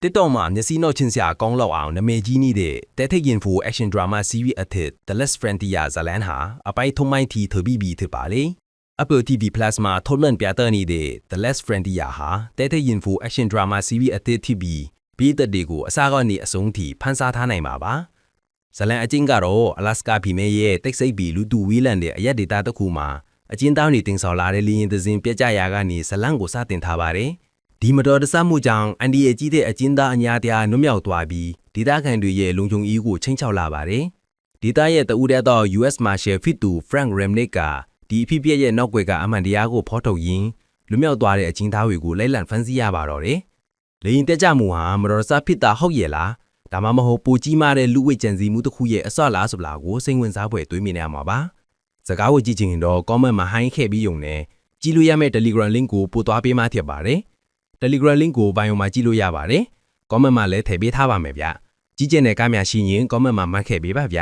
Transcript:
TikTok မှာမျက်စိနှောက်ချင်းစရာကောင်းလောက်အောင်နာမည်ကြီးနေတဲ့တဲထိတ်ရင်ဖို action drama series အသစ် The Last Frontier ဇာတ်လမ်းဟာအပိုင်းထုံးမိုင်းထီထုတ်ပြီးဖြစ်ပါလေ Apple TV Plus မှာထုတ်လွှင့်ပြသနေတဲ့ The Last Frontier ဟာတဲထိတ်ရင်ဖို action drama series အသစ်ဖြစ်ပြီးပြည်သက်တွေကိုအစားကနေအဆုံးထိဖန်ဆားထားနိုင်ပါပါဇာတ်လမ်းအကျဉ်းကတော့ Alaska ပြည်နယ်ရဲ့တိတ်ဆိတ်ပြီးလူတူဝီးလန်တဲ့အရက်ဒေတာတစ်ခုမှာအကျဉ်းသားတွေတင်ဆောင်လာတဲ့လင်းရင်သစင်ပြကြရာကနေဇလန့်ကိုစတင်ထားပါတယ်ဒီမတော်တဆမှုကြောင့်အန်ဒီရဲ့ကြီးတဲ့အကျဉ်းသားအညာတရားနုမြောက်သွားပြီးဒေတာခံတွေရဲ့လုံခြုံရေးကိုချိန်ချောက်လာပါတယ်ဒေတာရဲ့တဦးတဲ့တော့ US Marshal ဖြစ်သူ Frank Remnick ကဒီအဖြစ်ပြရဲ့နောက်ွယ်ကအမှန်တရားကိုဖော်ထုတ်ရင်းလူမြောက်သွားတဲ့အကျဉ်းသားတွေကိုလိုက်လံဖမ်းဆီးရပါတော့တယ်လေရင်တက်ကြမှုဟာမတော်တဆဖြစ်တာဟုတ်ရဲ့လားဒါမှမဟုတ်ပိုကြီးမားတဲ့လူဝိတ်ကြံစည်မှုတစ်ခုရဲ့အစော့လားဆိုလာကိုစိတ်ဝင်စားဖွယ်တွေးမိနေရမှာပါစကားကိုကြည့်ချင်တော့ comment မှာဟိုင်းခဲ့ပြီးုံနဲ့ကြည့်လို့ရမယ့် Telegram link ကိုပို့သွားပေးမှဖြစ်ပါတယ် Telegram link ကို bio မှာကြည့်လို့ရပါတယ် comment မှာလည်းထည့်ပေးထားပါမယ်ဗျကြည့်ချင်တဲ့ကားများရှိရင် comment မှာမှတ်ခဲ့ပေးပါဗျ